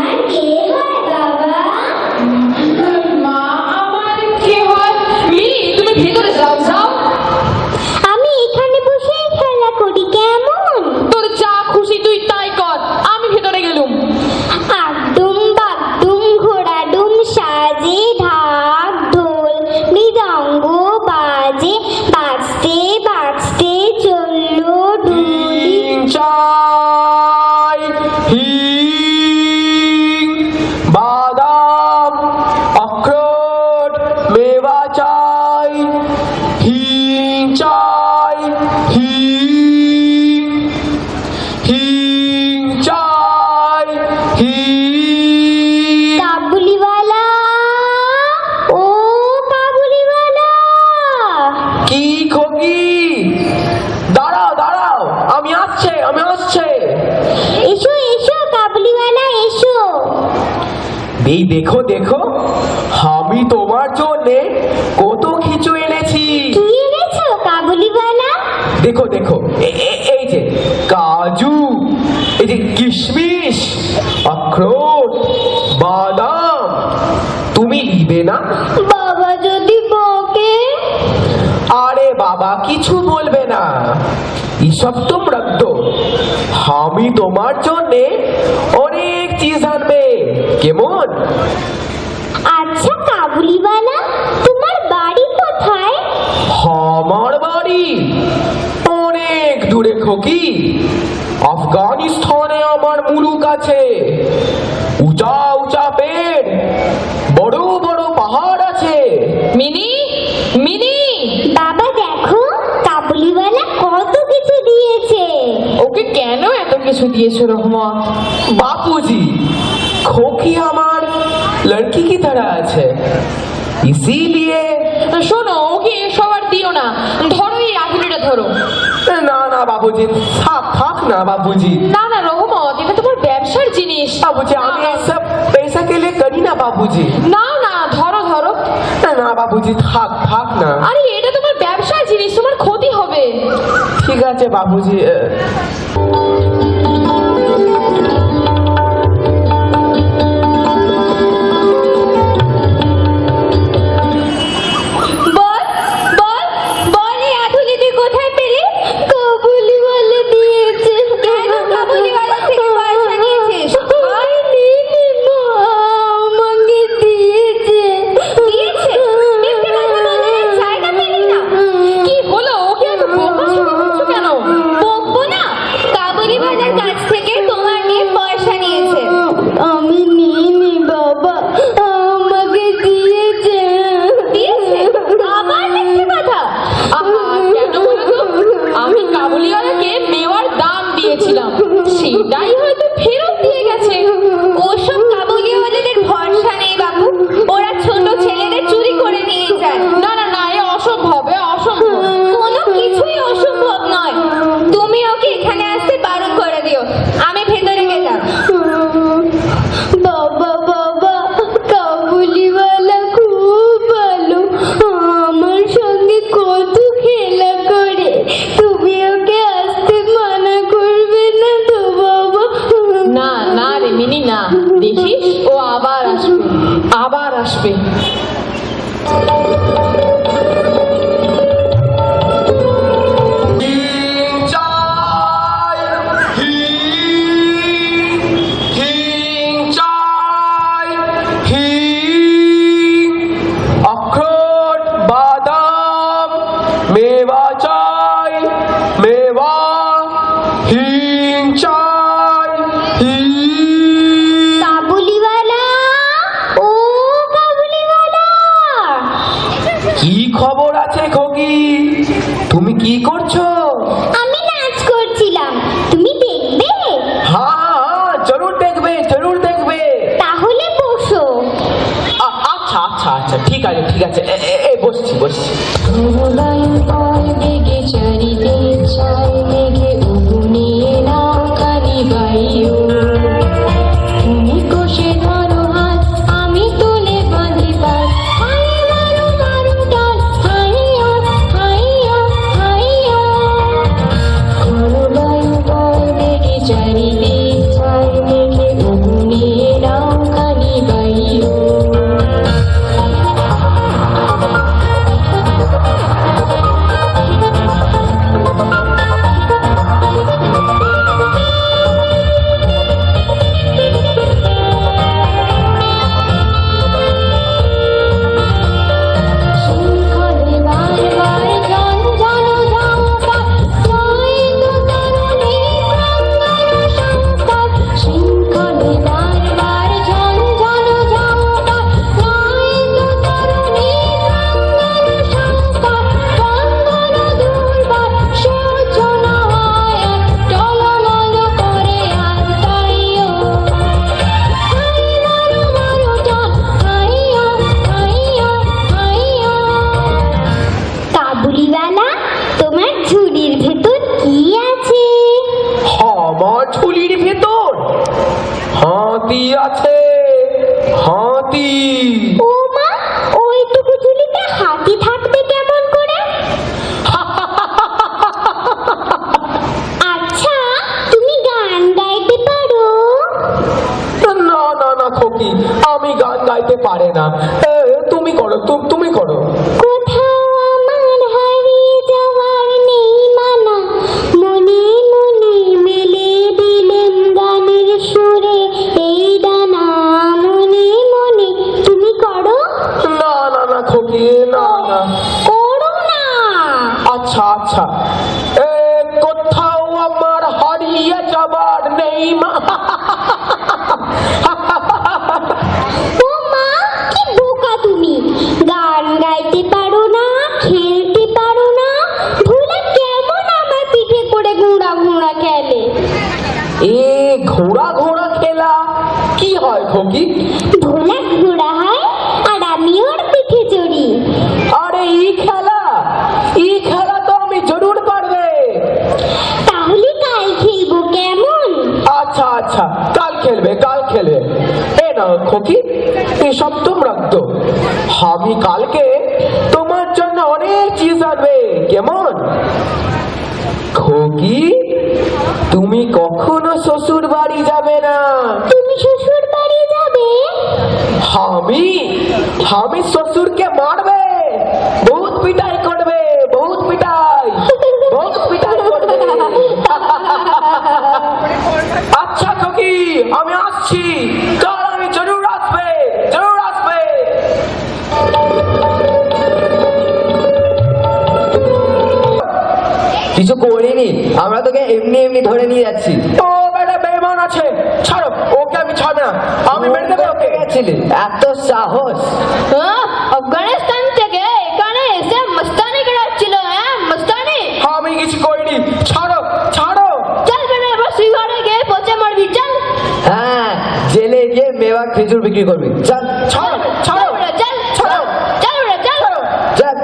তোমার কে হয় বাবা? মা আমার কে হয়? মিনি তুমি ভেতরে যাও যাও। আমি এখানে বসে খেলা করি, কেমন? তোর যা খুশি তুই তাই কর, আমি ভেতরে গেলুম। আগডুম বাগডুম ঘোড়াডুম সাজে, ঢাক ঢোল মৃদঙ্গ বাজে, বাজতে বাজতে চললো ডুলি। চাই হিং বাদাম অখরোট মেওয়া চাই, হিং চাই হিং হিং চাই হিং। কাবুলিওয়ালা, ও কাবুলিওয়ালা, কি খোকি? দাঁড়াও দাঁড়াও, আমি আসছে আমি আসছে। এসো এসো কাবুলিওয়ালা এসো। এই দেখো দেখো, আমি তোমার জন্য কত কিছু এনেছি। কি এনেছো কাবুলিওয়ালা? দেখো দেখো, এই যে কাজু, এই যে কিশমিশ, অখরোট, বাদাম। তুমি নিবে না? বাবা যদি বকে? আরে বাবা কিছু বলবে না, এসব তুম রাখতো। আমি তোমার জন্য অনেক চিজ আনবে, কেমন? আচ্ছা কাবুলিওয়ালা, তোমার বাড়ি কোথায়? আমার বাড়ি অনেক দূরে খোকি। আফগানিস্তানে আমার মুলুক আছে। উঁচা উঁচা পেড়, বড় বড় পাহাড় আছে। মিনি মিনি, বাবা দেখো, কাবুলিওয়ালা কত কিছু দিয়েছে। ওকে কেন এত কিছু দিয়েছো রহমত? बापूजी, खोकी हमार लड़की की तरह আছে, इसीलिए। শোনো, ওকে সবার দিও না, ধরো এই রাখুলিটা ধরো। না না বাবুজি, থাক থাক না বাবুজি। না না রহমত, এটা তোমার ব্যবসার জিনিস। बाबूजी আমি এসব पैसा के लिए करी ना बाबूजी। না না ধরো ধরো। না বাবুজি, থাক থাক না। আরে এটা তোমার ব্যবসার জিনিস, তোমার ক্ষতি হবে। ঠিক আছে বাবুজি। বল বল বল, এই আধুলি তুই কোথায় পেলি? কাবুলিওয়ালা দিয়েছে। কেন কাবুলিওয়ালা থেকে পয়সা নিয়েছিস? আরে নিনি মা, আমাকে দিয়েছে। দিয়েছে? মিথ্যে কথা বলতে জায়গা পেলি না? কি হলো, ওকে এত বকাঝকা করছো কেন? বকবো না, কাবুলিওয়ালার কাছ থেকে তোমার নিয়ে পয়সা নিয়েছে। আমি নিইনি বাবা, আমাকে দিয়েছে। দিয়েছে? আবার মিথ্যে কথা? আহা, কেন বলো তো? আমি কাবুলিওয়ালাকে মেওয়ার দাম দিয়েছিলাম, সেটাই হয়তো ফেরত দিয়ে গেছে। ওসব কাবুলিওয়ালাদের ভরসা নেই বাবু, ওরা ছোট ছেলেদের চুরি করে নিয়ে যায়। না না না, এ অসম্ভব, এ অসম্ভব। কোনো কিছুই অসম্ভব নয়। তুমি ওকে এখানে আসতে বারণ করে দিও, আমি ভেতরে গেলাম। বাবা বাবা, কাবুলিওয়ালা খুব ভালো, আমার সঙ্গে কত খেলা করে। তুমি ওকে আসতে মানা করবে না তো বাবা? না না রে মিনি, না, দেখিস ও আবার আসবে, আবার আসবে। হিং চাই হিং হিং চাই হিং অখরোট বাদাম মেওয়া চাই মেওয়া, হিং চাই হিং। কাবুলিওয়ালা, ও কাবুলিওয়ালা, কি খবর আছে খোকি? তুমি কি করছো? আমি নাচ করছিলাম, তুমি দেখবে? হ্যাঁ হ্যাঁ, জরুর দেখবে জরুর দেখবে। তাহলে বসো। আচ্ছা আচ্ছা আচ্ছা, ঠিক আছে ঠিক আছে, বসছি বসছি। বেগে চারিতে চাই মেঘে উগুনিয়ে নাও কালি বাইও। তুমি কষে ধরো হাত, আমি তুলে বাঁধি পাত। হাই মারো মারো ডাল, হাইয়া হাইয়া হাইয়া। ঘন বায়ু বয় বেগে চারিতে চাই মেঘে উগুনিয়ে নাও হাতি। ও মা, ওইটুকু ঝুলিতে হাতি থাকবে কেমন করে? আচ্ছা, তুমি গান গাইতে পারো? না না না খোকি, আমি গান গাইতে পারে না। তুমি করো, তুমি করো। কোথাও আমার হারিয়ে যাওয়ার নেই মানা, মনে মনে মেলে দিলেন গানের সুরে এই ডানা, মনে মনে। তুমি করো? না না না খোকি, না না। করো না। আচ্ছা আচ্ছা, কোথাও আমার হারিয়ে যাবার নেই মা। ও মা, কি বোকা তুমি! গান গাইতে পারো না, খেলতে পারো না, ভোলা কেমন আমার পিঠে করে ঘোড়া ঘোড়া খেলে? এ ঘোড়া ঘোড়া খেলা কি হয় খোকি? ভোলা ঘোড়া হয় আর আমি ওর পিঠে চড়ি। আরে এই খেলা তো আমি জরুর পারবে। তাহলে কাল খেলবো কেমন? আচ্ছা আচ্ছা, কাল খেলবে। এ না খোকি, এসব তোমরা তো, আমি কালকে তোমার জন্য অনেক চিজ আনবে, কেমন? খোকি, তুমি কখনো শ্বশুর বাড়ি যাবে না। তুমি শ্বশুর বাড়ি যাবে? আমি শ্বশুরকে মারবে, বহুত পিটাই করবে, বহুত পিটাই করবে। আচ্ছা খোকি, আমি আসছি, কাল আমি জরুর আসবে। কিছু করিনি, আমরা তোকে এমনি এমনি ধরে নিয়ে যাচ্ছি। ও বেটা বেঈমান আছে, ছাড়ো ওকে, আমি ছাড়বে না, আমি মেরে দেবে ওকে। গেছিলি, এত সাহস! আফগানিস্তান থেকে এখানে এসে মস্তানি করাচ্ছিল। হ্যাঁ, মস্তানি। আমি কিছু করিনি, ছাড়ো। চল বেটা, এবার শ্রীঘরে গিয়ে পচে মরবি। চল হ্যাঁ, জেলে গিয়ে মেওয়া খেজুর বিক্রি করবি। চল ছাড়ো। বেটা, চল বেটা, চল। চল।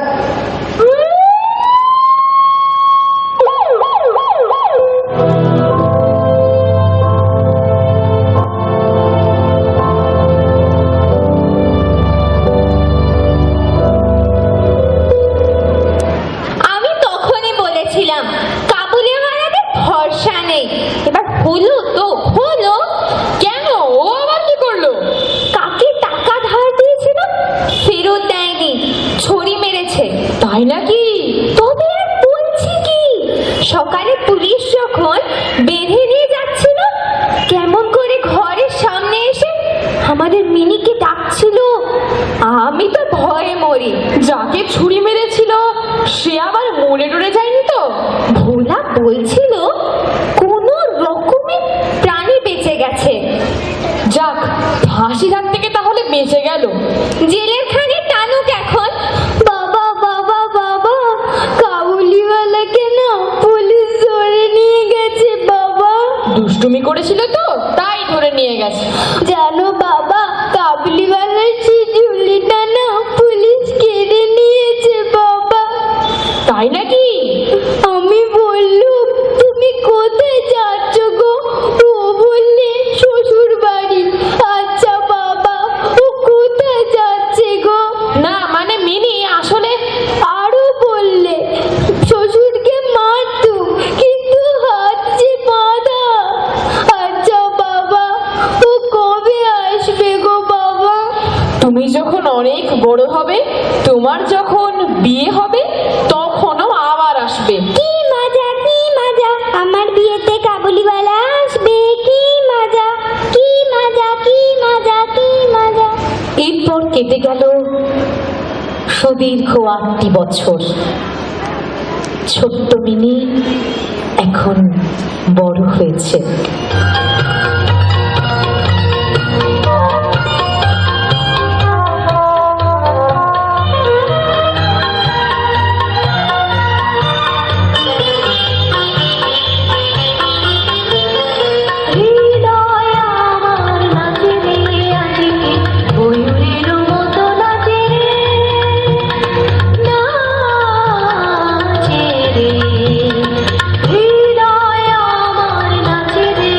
আমি তখনই বলেছিলাম কাবুলিওয়ালাদের ভরসা নেই। এবার হলো তো হলো। কেন, ও আবার কি করলো? কাকে টাকা ধার দিয়েছিল ফেরত দেয়নি, ছড়ি মেরেছে। তাই নাকি? তবে আর বলছি কি, সকালে পুলিশ যখন বেঁধে নিয়ে যাচ্ছিল, কেমন করে ঘরের সামনে এসে আমাদের মিনিকে ডাকছিল, আমি তো ভয়ে মরি। যাকে ছুরি মেরেছিল সে আবার মরে টরে যায়নি তো? ভোলা বলছিল কোনো রকমে প্রাণী বেঁচে গেছে। যাক, ফাঁসির হাত থেকে তাহলে বেঁচে গেল। জেলের খানে টানুক এখন। বাবা বাবা বাবা, কাবুলিওয়ালাকে না পুলিশ ধরে নিয়ে গেছে বাবা। দুষ্টুমি করেছিল তো, তাই ধরে নিয়ে গেছে। জানো বাবা, কাবুলিওয়ালার সেই ঝুলিটা না পুলিশ কেড়ে নিয়েছে বাবা। তাই নাকি? আমি বললুম তুমি কোথায় যাচ্ছ গো? ও বললে শ্বশুর বাড়ি। আচ্ছা বাবা, ও কোথায় যাচ্ছে গো? না মানে মিনি আসলে আরো বললে শ্বশুরকে মারতো, কিন্তু হাত যে বাঁধা। আচ্ছা বাবা, ও কবে আসবে গো বাবা? তুমি যখন অনেক বড় হবে, তোমার যখন বিয়ে হবে, তখনও আবার আসবে। কি মজা, আমার বিয়েতে কাবুলিওয়ালা আসবে। কি মজা। এরপর কেটে গেল সুদীর্ঘ 8টি বছর। ছোট্ট মিনি এখন বড় হয়েছে। হৃদয় আমার নাচে রে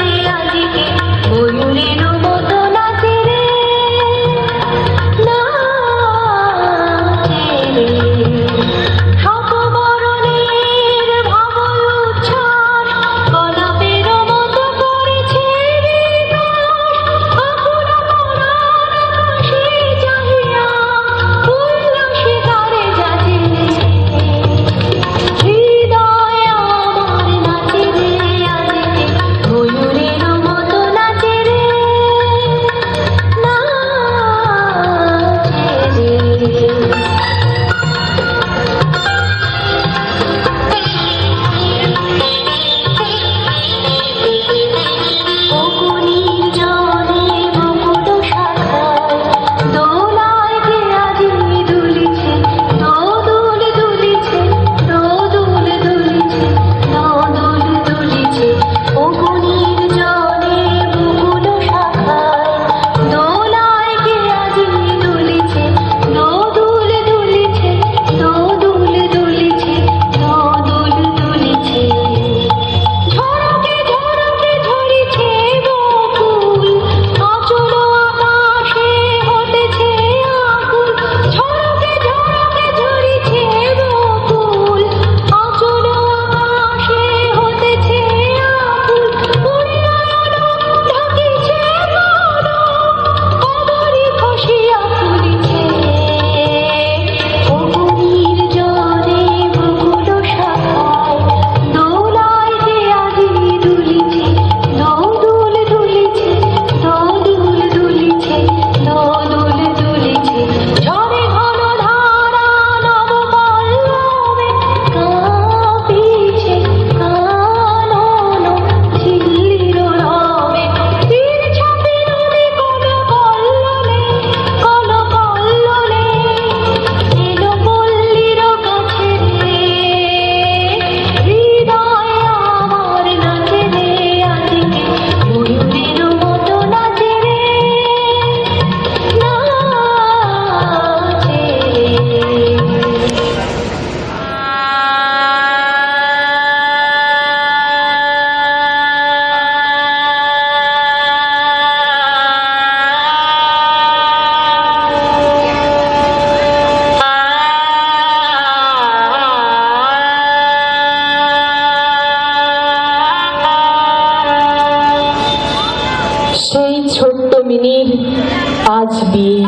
আজ বিয়ে।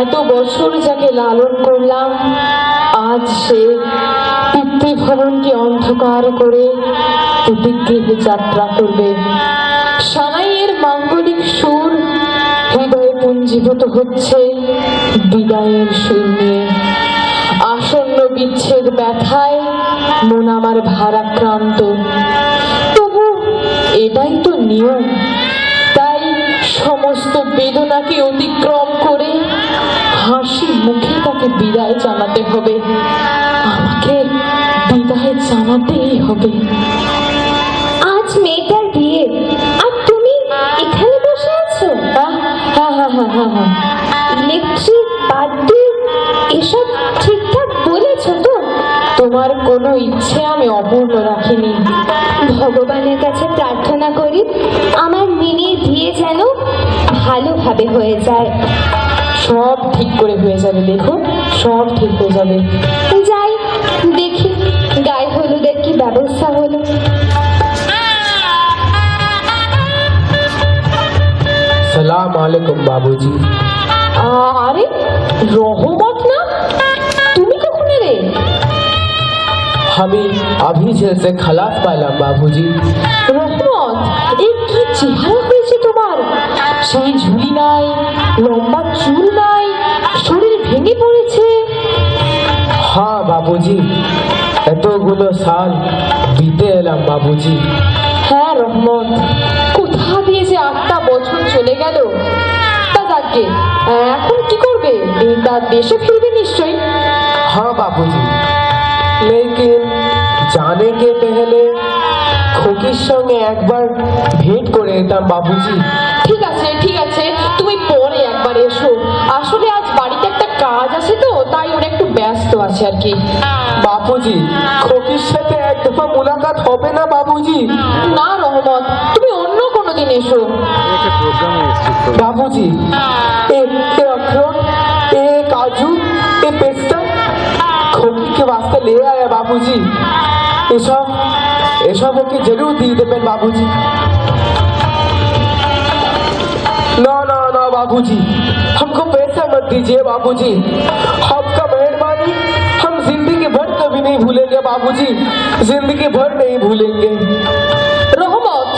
এত বছর যাকে লালন করলাম, আজ সে পিতৃভবনকে অন্ধকার করে প্রতিগৃহে যাত্রা করবে। সানাইয়ের মাঙ্গলিক সুর হৃদয়ে পুঞ্জীভূত হচ্ছে বিদায়ের সুর নিয়ে। আসন্ন বিচ্ছেদ ব্যথায় মন আমার ভারাক্রান্ত, তবু এটাই তো নিয়ম। তাই সমস্ত বেদনাকে অতিক্রম করে হাসি মুখে তাকে বিদায় জানাতে হবে। আমাকে বিদায় জানাতেই হবে। আজ মেয়েটার বিয়ে আর তুমি এখানে বসে আছো? হ্যাঁ হ্যাঁ হ্যাঁ হ্যাঁ হ্যাঁ হ্যাঁ। ইলেকট্রিক বাদ্যি এসব ঠিকঠাক বলেছো তো? তোমার কোনো ইচ্ছে আমি অপূর্ণ রাখিনি। ভগবানের কাছে প্রার্থনা করি আমার মিনির বিয়ে যেন ভালোভাবে হয়ে যায়। সব ঠিক করে হয়ে যাবে, দেখো সব ঠিক হয়ে যাবে। যাই দেখি গায়ে হলুদের কি ব্যবস্থা হলো। सलाम वालेकुम बाबूजी। আরে রহমত না, তুমি কখন এলে? हमें अभी जेल से खलास पाइलाम बाबूजी। রহমত, এই কি চেহারা হয়েছে তোমার! সেই ঝুলি নাই, লম্বা চুল নাই, শরীর ভেঙে পড়েছে। हाँ बाबूजी, এতগুলো সাল বিতে এলাম বাবুজি। হ্যাঁ রহমত, কোথা দিয়ে যে 8টা বছর চলে গেল। তা যাকে এখন কি করবে? তার দেশে ফিরবে নিশ্চয়ই। हाँ बाबूजी, लेकिन जाने के पहले খোকির সঙ্গে একবার ভেট করে যেতাম বাবুজি। ঠিক আছে ঠিক আছে, তুমি পরে একবার এসো। আসলে আজ বাড়িতে একটা কাজ আছে তো, তাই ওরা একটু ব্যস্ত আছে আর কি। বাবুজি, খোকির সাথে এক দফা মুলাকাত হবে না বাবুজি? না রহমত, তুমি অন্য কোনো দিন এসো। बाबूजी, ये अखरोट, ये काजू, ये पिस्ता खोकी के वास्ते ले आया बाबूजी। ये सब ओके जरूर दी देवें बाबूजी। ना ना ना बाबूजी, हमको पैसा मत दीजिए बाबूजी। आपका मेहरबानी हम जिंदगी भर कभी नहीं भूलेंगे बाबूजी, जिंदगी भर नहीं भूलेंगे। রহমত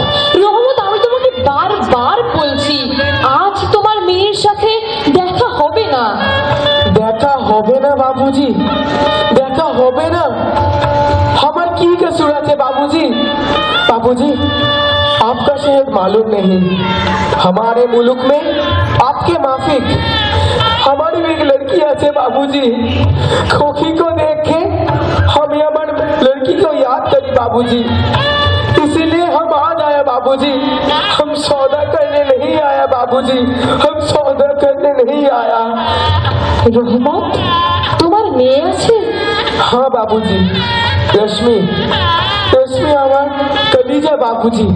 রহমত, আমি তোমাকে বারবার বলছি আজ তোমার মেয়ের সাথে দেখা হবে না। দেখা হবে না বাবুজি, দেখা হবে না। আমার কি কसूर আছে बाबूजी? बाबूजी, आपका शायद मालूम नहीं, हमारे मुल्क में आपके माफिक हमारी भी एक लड़की আছে बाबूजी। खोखी को देख के हमें हमारे लड़की को याद करी बाबूजी, इसीलिए हम आज आया बाबूजी। हम सौदा करने नहीं आया बाबूजी, हम सौदा करने नहीं आया। রহমত, তোমার মেয়ে আছে? हाँ बाबूजी, रश्मि, रश्मि আমার कलीजा बाबूजी।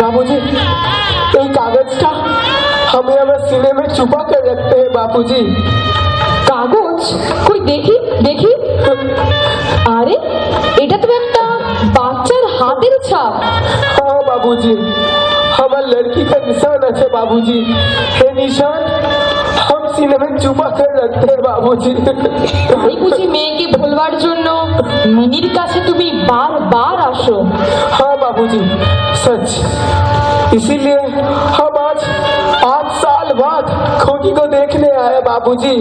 बाबूजी, এই কাগজটা हमें हमारे सीने में छुपा कर रखते हैं बाबूजी। কাগজ কই দেখি দেখি। আরে এটা তো একটা বাচ্চার হাতের ছাপ। हाँ बाबूजी, हमारे लड़की का निशान है बाबूजी। ये निशान हम सीने में छुपा कर रखते हैं बाबूजी। তাই বুঝি মেয়েকে ভুলবার জন্য মিনির কাছে তুমি বারবার আসো? हाँ बाबूजी, सच। इसीलिए हम आज 8 साल बाद खोकी को देखने आए बाबूजी।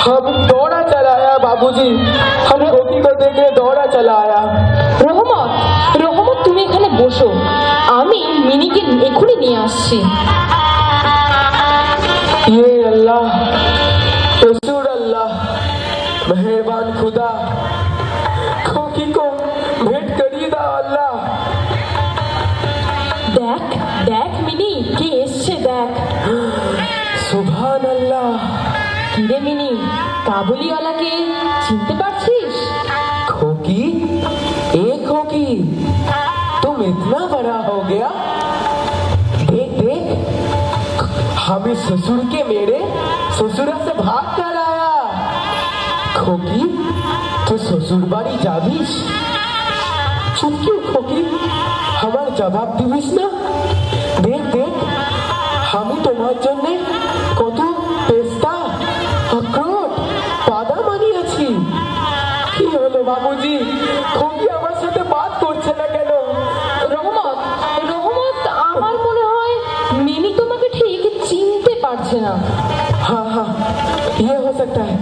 हम दौड़ा चलाया बाबूजी, हम खोकी को देखने दौड़ा चलाया। রহমত রহমত, তুমি এখানে বসো, আমি মিনিকে এখনই নিয়ে আসছি। ये अल्लाह, रसूल अल्लाह, मेहरबान खुदा, खोकी को भेंट करिए दा अल्लाह। দেখ দেখ মিনি, কে এসছে দেখ। सुभान अल्लाह। কিরে মিনি, কাবুলিওয়ালাকে চিনতে পারছিস? खोकी, एक खोकी, तुम इतना बड़ा हो गया। देख देख, हमें ससुर के मेरे ससुरा से भाग कर आया। खोकी, तो ससुर बाड़ी जाबिस? चुप क्यों खोकी, हमार जवाब दिविस ना। देख देख, हमें तो আমার জন্য কত পেস্তা আখরোট বাদাম আনিয়েছি। কি হলো বাবুজি, খোকি আমার সাথে বাত করছে না কেন? রহমত, রহমত, আমার মনে হয় মিনি তোমাকে ঠিক চিনতে পারছে না। हाँ हाँ, ये हो सकता है,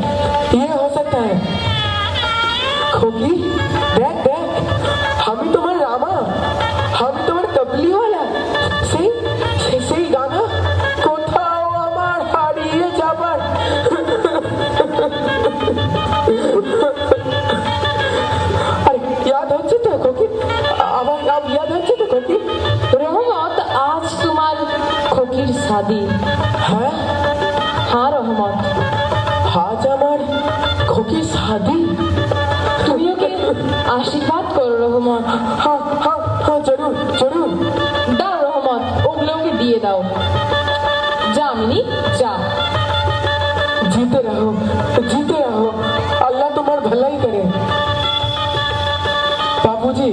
ये हो सकता है। खोकी देख देख, আমি তোমার রামা, আমি তোমার কাবলিওয়ালা। সেই সেই সেই গানা কোথাও আমার হারিয়ে যাবার। আরে याद হচ্ছে তো खोकी? আবার আব याद হচ্ছে তো खोकी? রহমত, আজ তোমার খোকির শাদি। হ্যাঁ হ্যাঁ রহমত, আজ আমার खोकी शादी। তুমি ওকে আশীর্বাদ করো রহমত। हाँ हाँ हाँ जरूर जरूर। দাও রহমত, ওগুলো ওকে দিয়ে দাও। যা মিনি যা। जीते रहो, अल्लाह तुम्हार भलाई करे। बाबूजी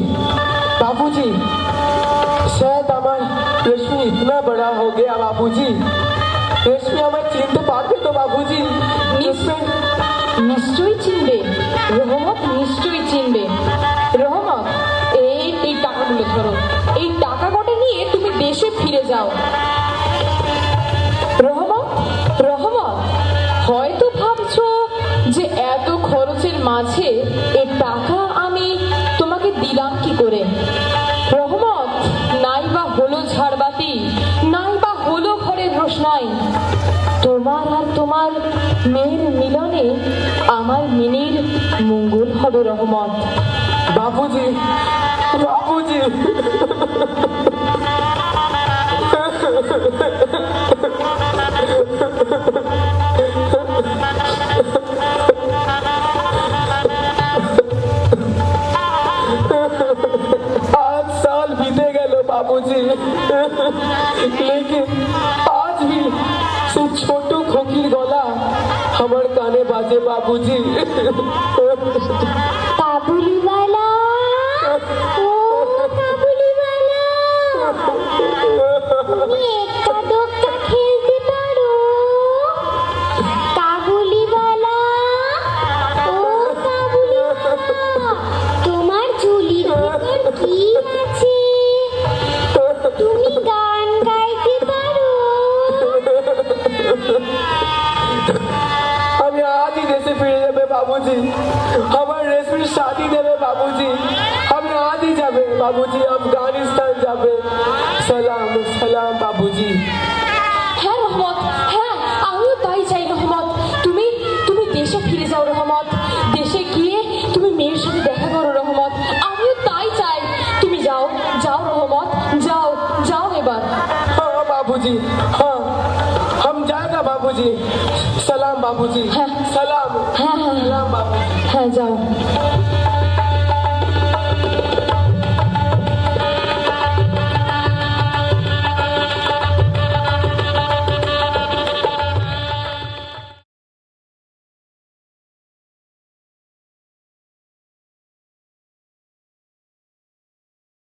बाबूजी, शायद हमार रेशमी इतना बड़ा हो गया बाबूजी। रेशमी हमार चिनते पारबे तो बाबूजी? इसमें নিশ্চয়ই চিনবে রহমত, নিশ্চয়ই চিনবে। রহমত, এই টাকাগুলো ধরো। এই টাকা কটা নিয়ে তুমি দেশে ফিরে যাও। রহমত, রহমত, হয়তো ভাবছো যে এত খরচের মাঝে এই টাকা আমি তোমাকে দিলাম কি করে। রহমত, নাই বা হলো ঝাড়বাতি, নাই বা হলো ঘরের রোশনাই, তোমার আর তোমার মেয়ের মিলনে আমার মিনির মঙ্গল হবে রহমত। बाबूजी बाबूजी आज साल बीते गए बाबूजी, लेकिन आज भी से छोटू खोखीर गला हमार काने बाजे बाबूजी। কাবুলিওয়ালা, ও কাবুলিওয়ালা, তুমি একটা দোক্কা খেলতে পারো? কাবুলিওয়ালা, ও কাবুলিওয়ালা, তোমার ঝুলির ভিতর কি আছে? তুমি গান গাইতে পারো? আমি আজই দেশে ফিরে যাবে বাবুজি, আমার রেশমির শাদি দেবে বাবুজি, আমি আজই যাবে বাবুজি, আফগানিস্তান যাবে। সালাম সালাম বাবুজি। হ্যাঁ রহমত, হ্যাঁ আমিও তাই চাই রহমত। তুমি তুমি দেশে ফিরে যাও রহমত, দেশে গিয়ে তুমি মেয়ের সাথে দেখা করো রহমত। আমিও তাই চাই, তুমি যাও যাও রহমত, যাও যাও এবার। हाँ बाबूजी, हाँ हम जाएगा बाबूजी। सलाम बाबूजी, हाँ। सलाम হ্যাঁ হ্যাঁ सलाम बाबूजी। হ্যাঁ যাও।